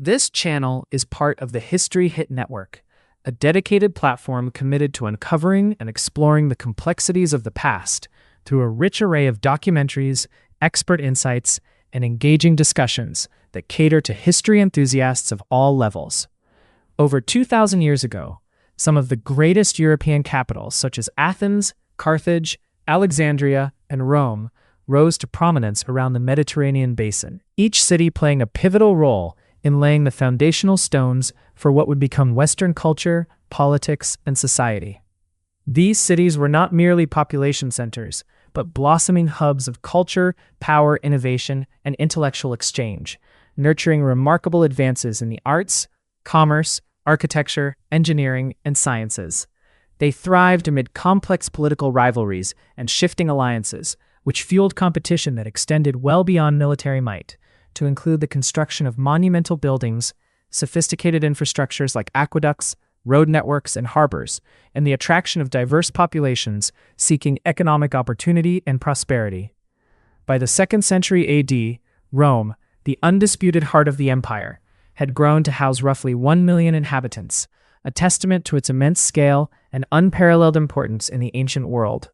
This channel is part of the History Hit Network, a dedicated platform committed to uncovering and exploring the complexities of the past through a rich array of documentaries, expert insights, and engaging discussions that cater to history enthusiasts of all levels. Over 2,000 years ago, some of the greatest European capitals, such as Athens, Carthage, Alexandria, and Rome, rose to prominence around the Mediterranean basin, each city playing a pivotal role in laying the foundational stones for what would become Western culture, politics, and society. These cities were not merely population centers, but blossoming hubs of culture, power, innovation, and intellectual exchange, nurturing remarkable advances in the arts, commerce, architecture, engineering, and sciences. They thrived amid complex political rivalries and shifting alliances, which fueled competition that extended well beyond military might, to include the construction of monumental buildings, sophisticated infrastructures like aqueducts, road networks, and harbors, and the attraction of diverse populations seeking economic opportunity and prosperity. By the 2nd century AD, Rome, the undisputed heart of the empire, had grown to house roughly 1 million inhabitants, a testament to its immense scale and unparalleled importance in the ancient world.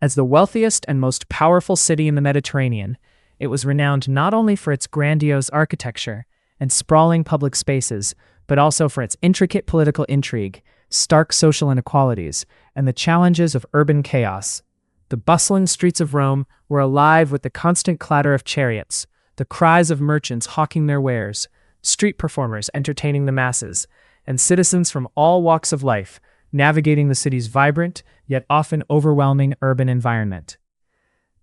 As the wealthiest and most powerful city in the Mediterranean, it was renowned not only for its grandiose architecture and sprawling public spaces, but also for its intricate political intrigue, stark social inequalities, and the challenges of urban chaos. The bustling streets of Rome were alive with the constant clatter of chariots, the cries of merchants hawking their wares, street performers entertaining the masses, and citizens from all walks of life navigating the city's vibrant, yet often overwhelming urban environment.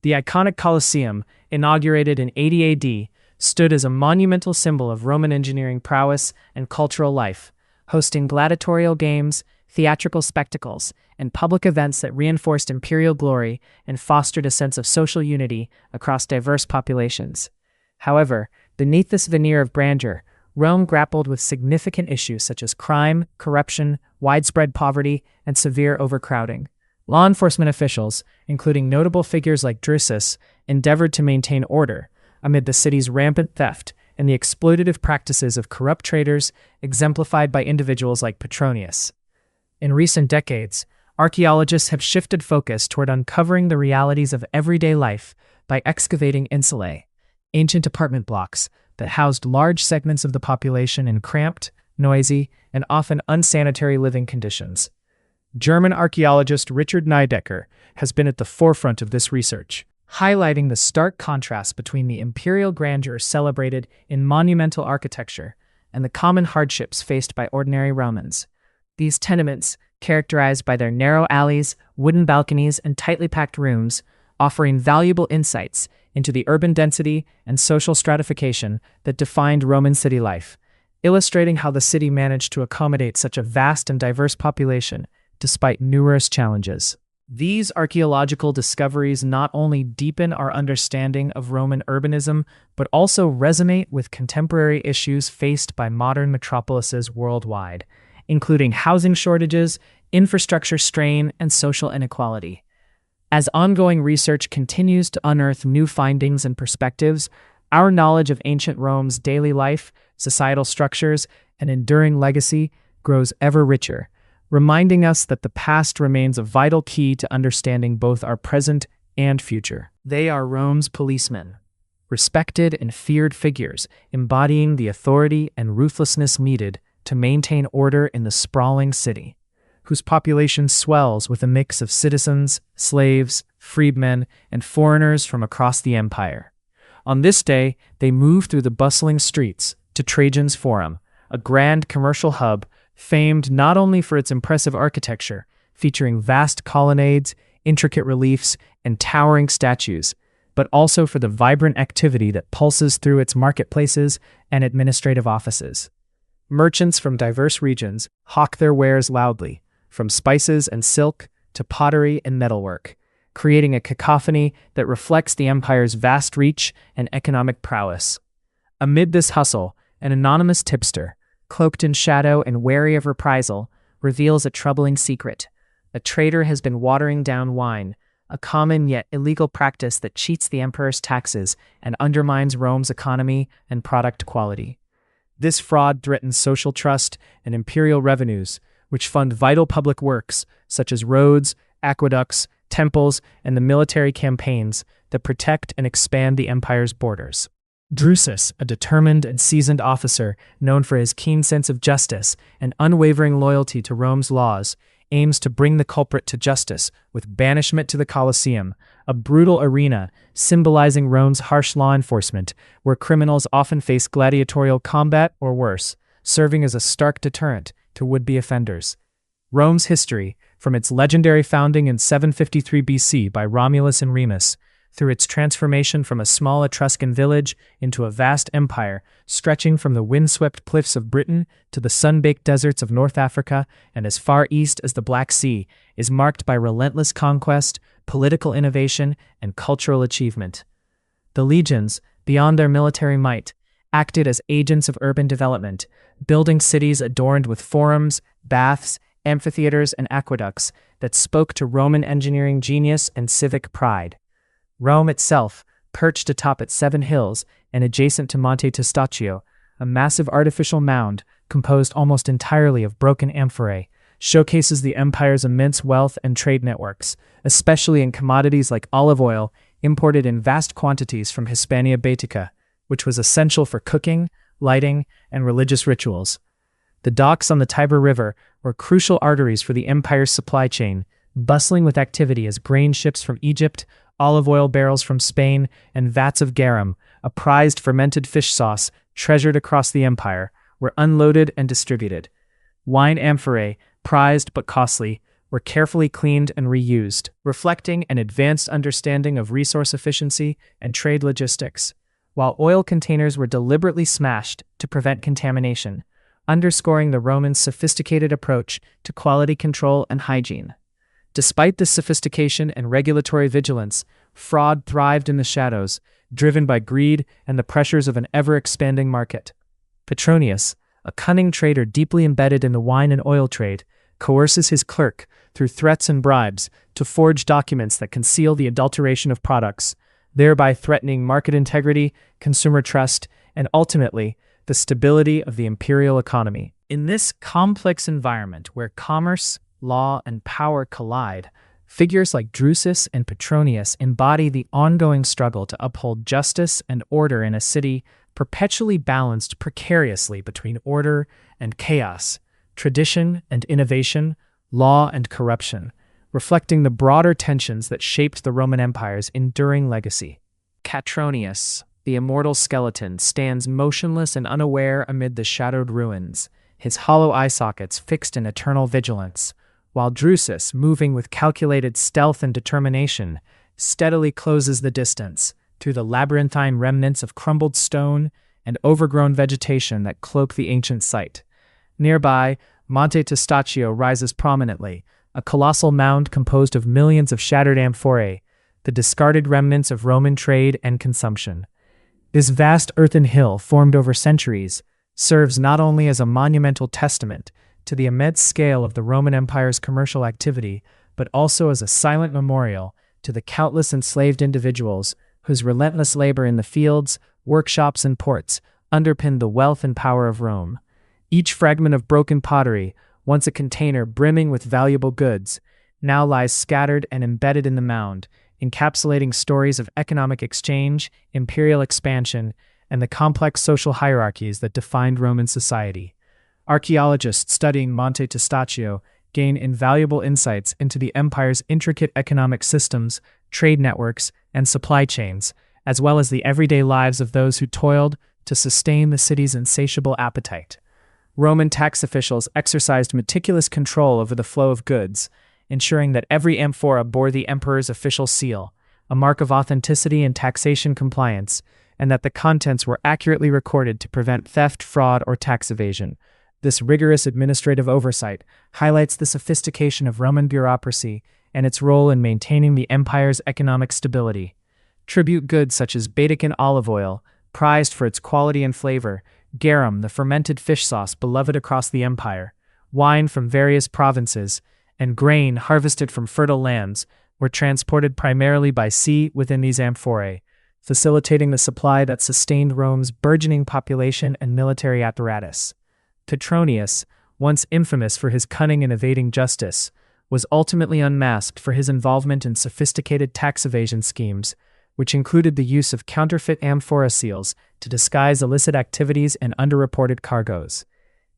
The iconic Colosseum, inaugurated in 80 AD, stood as a monumental symbol of Roman engineering prowess and cultural life, hosting gladiatorial games, theatrical spectacles, and public events that reinforced imperial glory and fostered a sense of social unity across diverse populations. However, beneath this veneer of grandeur, Rome grappled with significant issues such as crime, corruption, widespread poverty, and severe overcrowding. Law enforcement officials, including notable figures like Drusus, endeavored to maintain order amid the city's rampant theft and the exploitative practices of corrupt traders exemplified by individuals like Petronius. In recent decades, archaeologists have shifted focus toward uncovering the realities of everyday life by excavating insulae, ancient apartment blocks that housed large segments of the population in cramped, noisy, and often unsanitary living conditions. German archaeologist Richard Niedecker has been at the forefront of this research, highlighting the stark contrast between the imperial grandeur celebrated in monumental architecture and the common hardships faced by ordinary Romans. These tenements, characterized by their narrow alleys, wooden balconies, and tightly packed rooms, offering valuable insights into the urban density and social stratification that defined Roman city life, illustrating how the city managed to accommodate such a vast and diverse population despite numerous challenges. These archaeological discoveries not only deepen our understanding of Roman urbanism, but also resonate with contemporary issues faced by modern metropolises worldwide, including housing shortages, infrastructure strain, and social inequality. As ongoing research continues to unearth new findings and perspectives, our knowledge of ancient Rome's daily life, societal structures, and enduring legacy grows ever richer, reminding us that the past remains a vital key to understanding both our present and future. They are Rome's policemen, respected and feared figures embodying the authority and ruthlessness needed to maintain order in the sprawling city, whose population swells with a mix of citizens, slaves, freedmen, and foreigners from across the empire. On this day, they move through the bustling streets to Trajan's Forum, a grand commercial hub famed not only for its impressive architecture, featuring vast colonnades, intricate reliefs, and towering statues, but also for the vibrant activity that pulses through its marketplaces and administrative offices. Merchants from diverse regions hawk their wares loudly, from spices and silk to pottery and metalwork, creating a cacophony that reflects the empire's vast reach and economic prowess. Amid this hustle, an anonymous tipster, cloaked in shadow and wary of reprisal, reveals a troubling secret. A trader has been watering down wine, a common yet illegal practice that cheats the emperor's taxes and undermines Rome's economy and product quality. This fraud threatens social trust and imperial revenues, which fund vital public works such as roads, aqueducts, temples, and the military campaigns that protect and expand the empire's borders. Drusus, a determined and seasoned officer known for his keen sense of justice and unwavering loyalty to Rome's laws, aims to bring the culprit to justice with banishment to the Colosseum, a brutal arena symbolizing Rome's harsh law enforcement, where criminals often face gladiatorial combat or worse, serving as a stark deterrent to would-be offenders. Rome's history, from its legendary founding in 753 BC by Romulus and Remus, through its transformation from a small Etruscan village into a vast empire stretching from the windswept cliffs of Britain to the sun-baked deserts of North Africa and as far east as the Black Sea, is marked by relentless conquest, political innovation, and cultural achievement. The legions, beyond their military might, acted as agents of urban development, building cities adorned with forums, baths, amphitheaters, and aqueducts that spoke to Roman engineering genius and civic pride. Rome itself, perched atop its 7 hills and adjacent to Monte Testaccio, a massive artificial mound composed almost entirely of broken amphorae, showcases the empire's immense wealth and trade networks, especially in commodities like olive oil imported in vast quantities from Hispania Baetica, which was essential for cooking, lighting, and religious rituals. The docks on the Tiber River were crucial arteries for the empire's supply chain, bustling with activity as grain ships from Egypt, olive oil barrels from Spain, and vats of garum, a prized fermented fish sauce treasured across the empire, were unloaded and distributed. Wine amphorae, prized but costly, were carefully cleaned and reused, reflecting an advanced understanding of resource efficiency and trade logistics, while oil containers were deliberately smashed to prevent contamination, underscoring the Romans' sophisticated approach to quality control and hygiene. Despite this sophistication and regulatory vigilance, fraud thrived in the shadows, driven by greed and the pressures of an ever-expanding market. Petronius, a cunning trader deeply embedded in the wine and oil trade, coerces his clerk, through threats and bribes, to forge documents that conceal the adulteration of products, thereby threatening market integrity, consumer trust, and ultimately, the stability of the imperial economy. In this complex environment where commerce, law, and power collide, figures like Drusus and Petronius embody the ongoing struggle to uphold justice and order in a city perpetually balanced precariously between order and chaos, tradition and innovation, law and corruption, reflecting the broader tensions that shaped the Roman Empire's enduring legacy. Catronius, the immortal skeleton, stands motionless and unaware amid the shadowed ruins, his hollow eye sockets fixed in eternal vigilance, while Drusus, moving with calculated stealth and determination, steadily closes the distance through the labyrinthine remnants of crumbled stone and overgrown vegetation that cloak the ancient site. Nearby, Monte Testaccio rises prominently, a colossal mound composed of millions of shattered amphorae, the discarded remnants of Roman trade and consumption. This vast earthen hill, formed over centuries, serves not only as a monumental testament to the immense scale of the Roman Empire's commercial activity, but also as a silent memorial to the countless enslaved individuals whose relentless labor in the fields, workshops, and ports underpinned the wealth and power of Rome. Each fragment of broken pottery, once a container brimming with valuable goods, now lies scattered and embedded in the mound, encapsulating stories of economic exchange, imperial expansion, and the complex social hierarchies that defined Roman society. Archaeologists studying Monte Testaccio gain invaluable insights into the empire's intricate economic systems, trade networks, and supply chains, as well as the everyday lives of those who toiled to sustain the city's insatiable appetite. Roman tax officials exercised meticulous control over the flow of goods, ensuring that every amphora bore the emperor's official seal, a mark of authenticity and taxation compliance, and that the contents were accurately recorded to prevent theft, fraud, or tax evasion. This rigorous administrative oversight highlights the sophistication of Roman bureaucracy and its role in maintaining the empire's economic stability. Tribute goods such as Baetica olive oil, prized for its quality and flavor, garum, the fermented fish sauce beloved across the empire, wine from various provinces, and grain harvested from fertile lands were transported primarily by sea within these amphorae, facilitating the supply that sustained Rome's burgeoning population and military apparatus. Petronius, once infamous for his cunning in evading justice, was ultimately unmasked for his involvement in sophisticated tax evasion schemes, which included the use of counterfeit amphora seals to disguise illicit activities and underreported cargoes.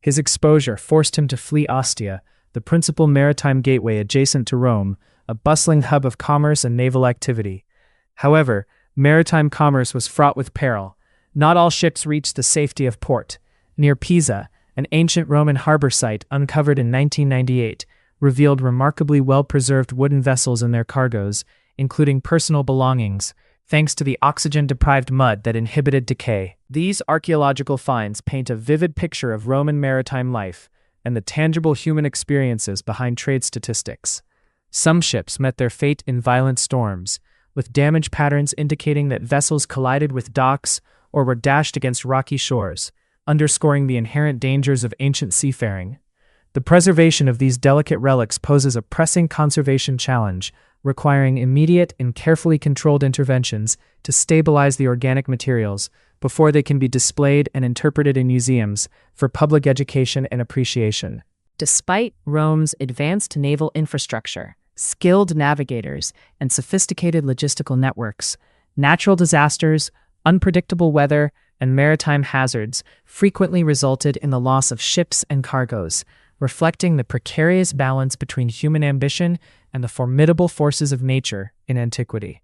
His exposure forced him to flee Ostia, the principal maritime gateway adjacent to Rome, a bustling hub of commerce and naval activity. However, maritime commerce was fraught with peril. Not all ships reached the safety of port. Near Pisa, an ancient Roman harbor site uncovered in 1998 revealed remarkably well-preserved wooden vessels and their cargoes, including personal belongings, thanks to the oxygen-deprived mud that inhibited decay. These archaeological finds paint a vivid picture of Roman maritime life and the tangible human experiences behind trade statistics. Some ships met their fate in violent storms, with damage patterns indicating that vessels collided with docks or were dashed against rocky shores, underscoring the inherent dangers of ancient seafaring. The preservation of these delicate relics poses a pressing conservation challenge, requiring immediate and carefully controlled interventions to stabilize the organic materials before they can be displayed and interpreted in museums for public education and appreciation. Despite Rome's advanced naval infrastructure, skilled navigators, and sophisticated logistical networks, natural disasters, unpredictable weather, and maritime hazards frequently resulted in the loss of ships and cargoes, reflecting the precarious balance between human ambition and the formidable forces of nature in antiquity.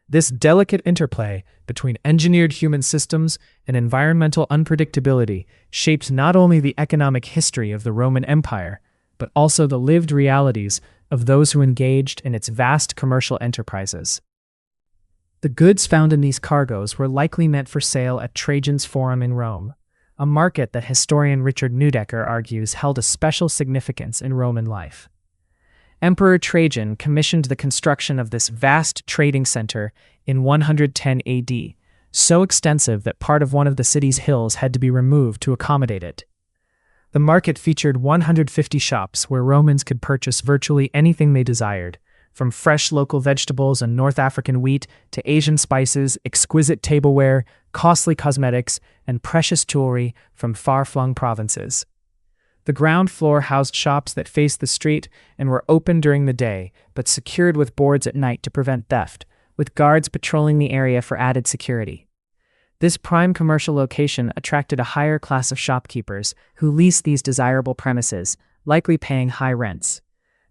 This delicate interplay between engineered human systems and environmental unpredictability shaped not only the economic history of the Roman Empire, but also the lived realities of those who engaged in its vast commercial enterprises. The goods found in these cargoes were likely meant for sale at Trajan's Forum in Rome, a market that historian Richard Neudecker argues held a special significance in Roman life. Emperor Trajan commissioned the construction of this vast trading center in 110 AD, so extensive that part of one of the city's hills had to be removed to accommodate it. The market featured 150 shops where Romans could purchase virtually anything they desired, from fresh local vegetables and North African wheat to Asian spices, exquisite tableware, costly cosmetics, and precious jewelry from far-flung provinces. The ground floor housed shops that faced the street and were open during the day, but secured with boards at night to prevent theft, with guards patrolling the area for added security. This prime commercial location attracted a higher class of shopkeepers who leased these desirable premises, likely paying high rents.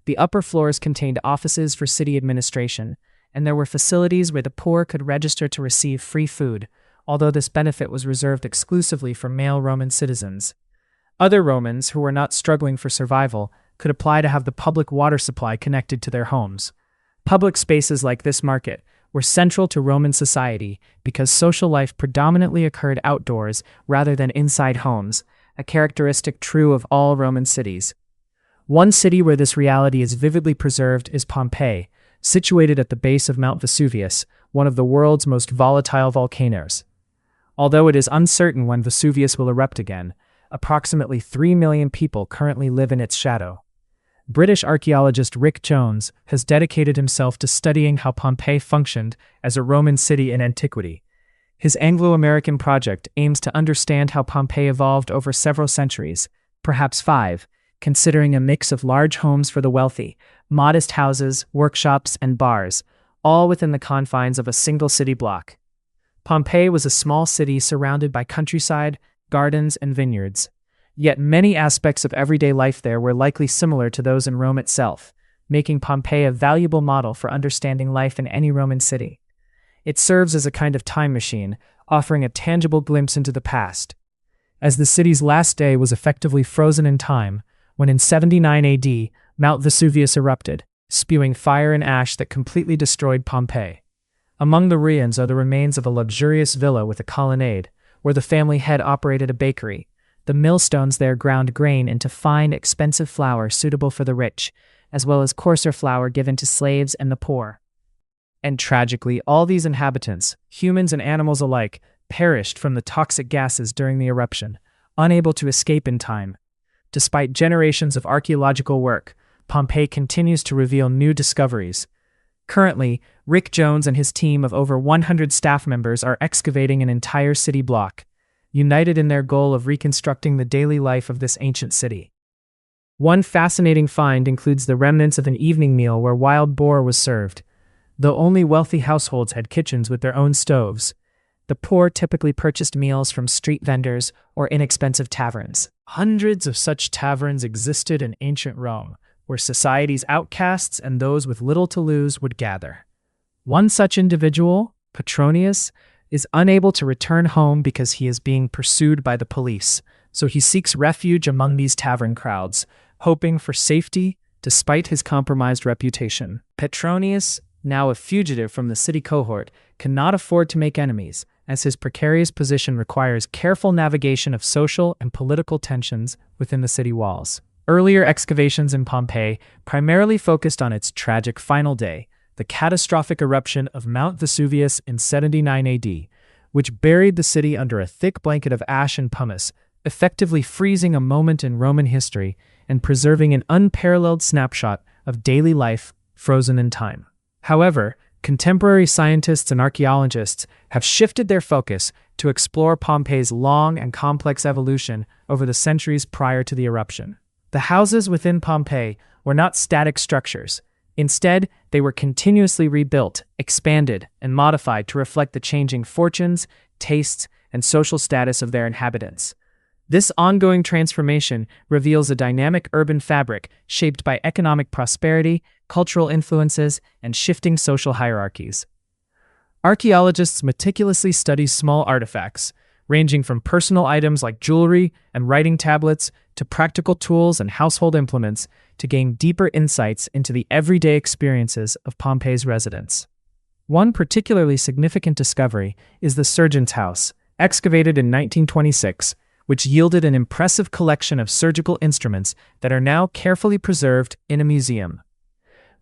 The upper floors contained offices for city administration, and there were facilities where the poor could register to receive free food, although this benefit was reserved exclusively for male Roman citizens. Other Romans who were not struggling for survival could apply to have the public water supply connected to their homes. Public spaces like this market were central to Roman society because social life predominantly occurred outdoors rather than inside homes, a characteristic true of all Roman cities. One city where this reality is vividly preserved is Pompeii, situated at the base of Mount Vesuvius, one of the world's most volatile volcanoes. Although it is uncertain when Vesuvius will erupt again, approximately 3 million people currently live in its shadow. British archaeologist Rick Jones has dedicated himself to studying how Pompeii functioned as a Roman city in antiquity. His Anglo-American project aims to understand how Pompeii evolved over several centuries, perhaps 5, considering a mix of large homes for the wealthy, modest houses, workshops, and bars, all within the confines of a single city block. Pompeii was a small city surrounded by countryside, gardens, and vineyards. Yet many aspects of everyday life there were likely similar to those in Rome itself, making Pompeii a valuable model for understanding life in any Roman city. It serves as a kind of time machine, offering a tangible glimpse into the past. As the city's last day was effectively frozen in time, when in 79 AD, Mount Vesuvius erupted, spewing fire and ash that completely destroyed Pompeii. Among the ruins are the remains of a luxurious villa with a colonnade, where the family had operated a bakery. The millstones there ground grain into fine, expensive flour suitable for the rich, as well as coarser flour given to slaves and the poor. And tragically, all these inhabitants, humans and animals alike, perished from the toxic gases during the eruption, unable to escape in time. Despite generations of archaeological work, Pompeii continues to reveal new discoveries. Currently, Rick Jones and his team of over 100 staff members are excavating an entire city block, united in their goal of reconstructing the daily life of this ancient city. One fascinating find includes the remnants of an evening meal where wild boar was served. Though only wealthy households had kitchens with their own stoves, the poor typically purchased meals from street vendors or inexpensive taverns. Hundreds of such taverns existed in ancient Rome, where society's outcasts and those with little to lose would gather. One such individual, Petronius, is unable to return home because he is being pursued by the police, so he seeks refuge among these tavern crowds, hoping for safety despite his compromised reputation. Petronius, now a fugitive from the city cohort, cannot afford to make enemies, as his precarious position requires careful navigation of social and political tensions within the city walls. Earlier excavations in Pompeii primarily focused on its tragic final day, the catastrophic eruption of Mount Vesuvius in 79 AD, which buried the city under a thick blanket of ash and pumice, effectively freezing a moment in Roman history and preserving an unparalleled snapshot of daily life frozen in time. However, contemporary scientists and archaeologists have shifted their focus to explore Pompeii's long and complex evolution over the centuries prior to the eruption. The houses within Pompeii were not static structures. Instead, they were continuously rebuilt, expanded, and modified to reflect the changing fortunes, tastes, and social status of their inhabitants. This ongoing transformation reveals a dynamic urban fabric shaped by economic prosperity, cultural influences, and shifting social hierarchies. Archaeologists meticulously study small artifacts, ranging from personal items like jewelry and writing tablets to practical tools and household implements, to gain deeper insights into the everyday experiences of Pompeii's residents. One particularly significant discovery is the surgeon's house, excavated in 1926, which yielded an impressive collection of surgical instruments that are now carefully preserved in a museum.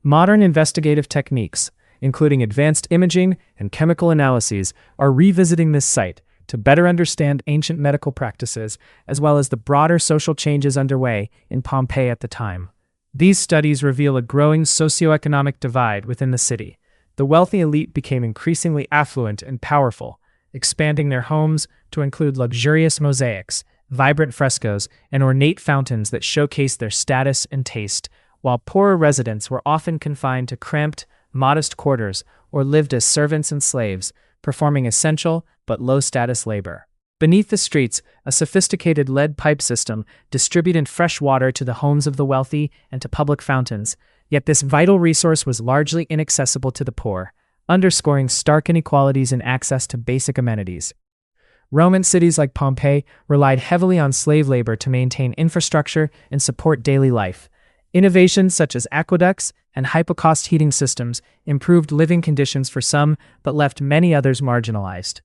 Modern investigative techniques, including advanced imaging and chemical analyses, are revisiting this site to better understand ancient medical practices as well as the broader social changes underway in Pompeii at the time. These studies reveal a growing socioeconomic divide within the city. The wealthy elite became increasingly affluent and powerful, expanding their homes to include luxurious mosaics, vibrant frescoes, and ornate fountains that showcase their status and taste, while poorer residents were often confined to cramped, modest quarters or lived as servants and slaves, performing essential but low-status labor. Beneath the streets, a sophisticated lead pipe system distributed fresh water to the homes of the wealthy and to public fountains, yet this vital resource was largely inaccessible to the poor, underscoring stark inequalities in access to basic amenities. Roman cities like Pompeii relied heavily on slave labor to maintain infrastructure and support daily life. Innovations such as aqueducts and hypocaust heating systems improved living conditions for some but left many others marginalized.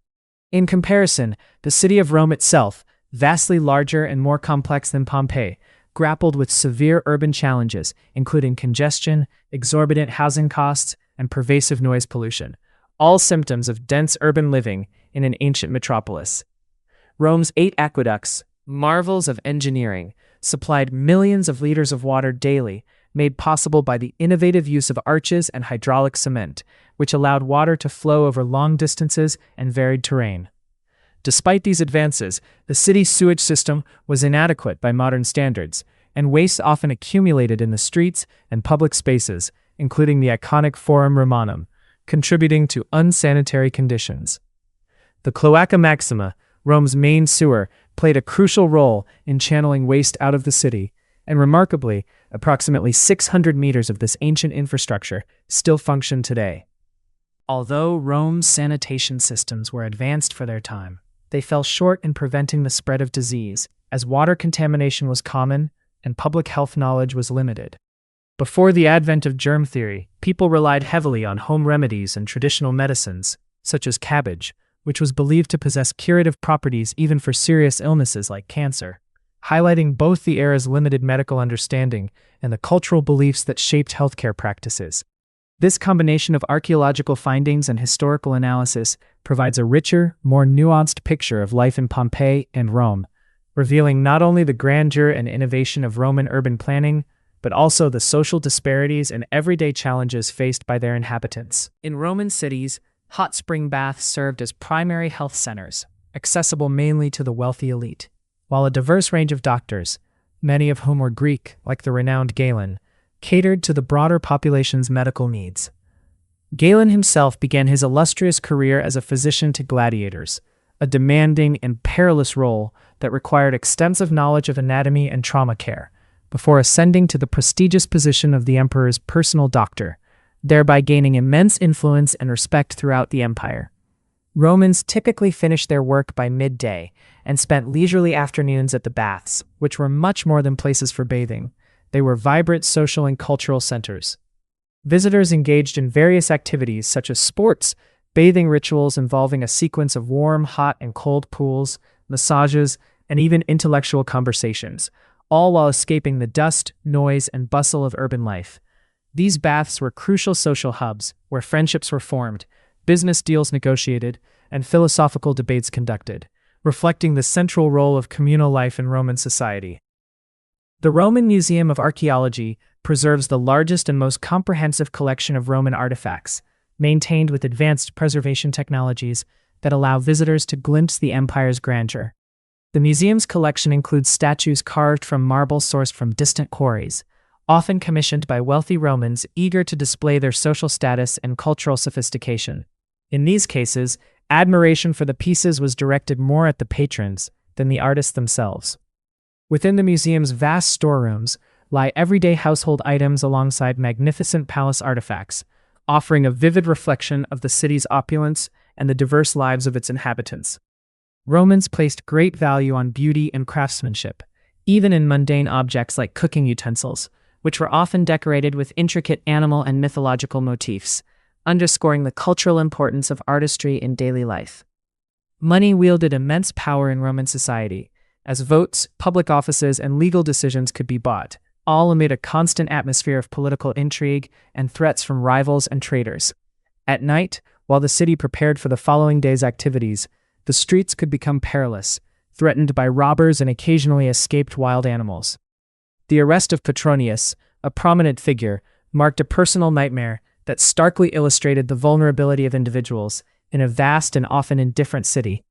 In comparison, the city of Rome itself, vastly larger and more complex than Pompeii, grappled with severe urban challenges, including congestion, exorbitant housing costs, and pervasive noise pollution, all symptoms of dense urban living in an ancient metropolis. Rome's 8 aqueducts, marvels of engineering, supplied millions of liters of water daily, made possible by the innovative use of arches and hydraulic cement, which allowed water to flow over long distances and varied terrain. Despite these advances, the city's sewage system was inadequate by modern standards, and waste often accumulated in the streets and public spaces, including the iconic Forum Romanum, contributing to unsanitary conditions. The Cloaca Maxima, Rome's main sewer, played a crucial role in channeling waste out of the city, and remarkably, approximately 600 meters of this ancient infrastructure still function today. Although Rome's sanitation systems were advanced for their time, they fell short in preventing the spread of disease, as water contamination was common and public health knowledge was limited. Before the advent of germ theory, people relied heavily on home remedies and traditional medicines, such as cabbage, which was believed to possess curative properties even for serious illnesses like cancer, highlighting both the era's limited medical understanding and the cultural beliefs that shaped healthcare practices. This combination of archaeological findings and historical analysis provides a richer, more nuanced picture of life in Pompeii and Rome, revealing not only the grandeur and innovation of Roman urban planning, but but also the social disparities and everyday challenges faced by their inhabitants. In Roman cities, hot spring baths served as primary health centers, accessible mainly to the wealthy elite, while a diverse range of doctors, many of whom were Greek, like the renowned Galen, catered to the broader population's medical needs. Galen himself began his illustrious career as a physician to gladiators, a demanding and perilous role that required extensive knowledge of anatomy and trauma care, before ascending to the prestigious position of the emperor's personal doctor, thereby gaining immense influence and respect throughout the empire. Romans typically finished their work by midday and spent leisurely afternoons at the baths, which were much more than places for bathing. They were vibrant social and cultural centers. Visitors engaged in various activities such as sports, bathing rituals involving a sequence of warm, hot, and cold pools, massages, and even intellectual conversations, all while escaping the dust, noise, and bustle of urban life. These baths were crucial social hubs where friendships were formed, business deals negotiated, and philosophical debates conducted, reflecting the central role of communal life in Roman society. The Roman Museum of Archaeology preserves the largest and most comprehensive collection of Roman artifacts, maintained with advanced preservation technologies that allow visitors to glimpse the empire's grandeur. The museum's collection includes statues carved from marble sourced from distant quarries, often commissioned by wealthy Romans eager to display their social status and cultural sophistication. In these cases, admiration for the pieces was directed more at the patrons than the artists themselves. Within the museum's vast storerooms lie everyday household items alongside magnificent palace artifacts, offering a vivid reflection of the city's opulence and the diverse lives of its inhabitants. Romans placed great value on beauty and craftsmanship, even in mundane objects like cooking utensils, which were often decorated with intricate animal and mythological motifs, underscoring the cultural importance of artistry in daily life. Money wielded immense power in Roman society, as votes, public offices, and legal decisions could be bought, all amid a constant atmosphere of political intrigue and threats from rivals and traitors. At night, while the city prepared for the following day's activities, the streets could become perilous, threatened by robbers and occasionally escaped wild animals. The arrest of Petronius, a prominent figure, marked a personal nightmare that starkly illustrated the vulnerability of individuals in a vast and often indifferent city.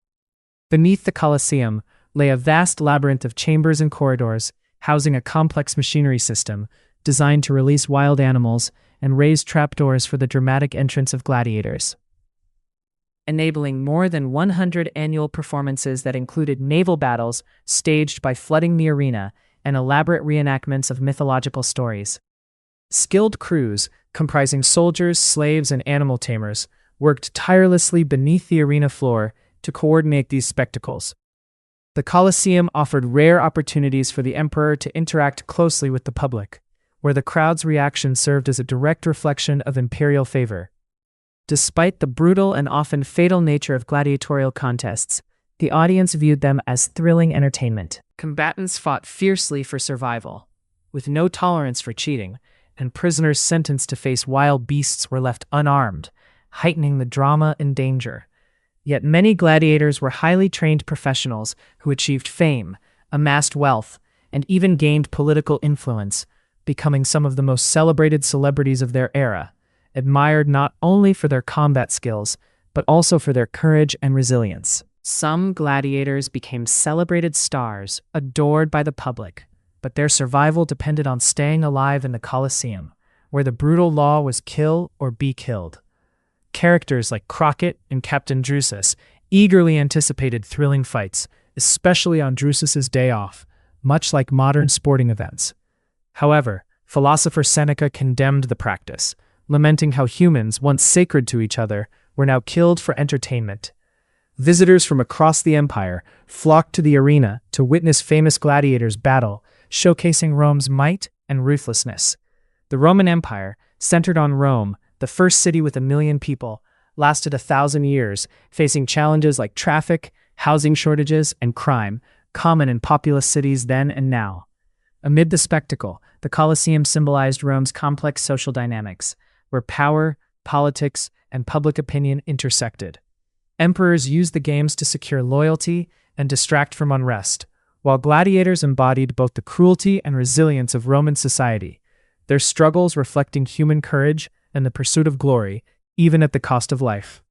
Beneath the Colosseum lay a vast labyrinth of chambers and corridors, housing a complex machinery system designed to release wild animals and raise trapdoors for the dramatic entrance of gladiators, enabling more than 100 annual performances that included naval battles staged by flooding the arena and elaborate reenactments of mythological stories. Skilled crews, comprising soldiers, slaves, and animal tamers, worked tirelessly beneath the arena floor to coordinate these spectacles. The Colosseum offered rare opportunities for the emperor to interact closely with the public, where the crowd's reaction served as a direct reflection of imperial favor. Despite the brutal and often fatal nature of gladiatorial contests, the audience viewed them as thrilling entertainment. Combatants fought fiercely for survival, with no tolerance for cheating, and prisoners sentenced to face wild beasts were left unarmed, heightening the drama and danger. Yet many gladiators were highly trained professionals who achieved fame, amassed wealth, and even gained political influence, becoming some of the most celebrated celebrities of their era, admired not only for their combat skills, but also for their courage and resilience. Some gladiators became celebrated stars, adored by the public, but their survival depended on staying alive in the Colosseum, where the brutal law was kill or be killed. Characters like Crockett and Captain Drusus eagerly anticipated thrilling fights, especially on Drusus's day off, much like modern sporting events. However, philosopher Seneca condemned the practice, lamenting how humans, once sacred to each other, were now killed for entertainment. Visitors from across the empire flocked to the arena to witness famous gladiators battle, showcasing Rome's might and ruthlessness. The Roman Empire, centered on Rome, the first city with 1 million people, lasted 1,000 years, facing challenges like traffic, housing shortages, and crime, common in populous cities then and now. Amid the spectacle, the Colosseum symbolized Rome's complex social dynamics, where power, politics, and public opinion intersected. Emperors used the games to secure loyalty and distract from unrest, while gladiators embodied both the cruelty and resilience of Roman society, their struggles reflecting human courage and the pursuit of glory, even at the cost of life.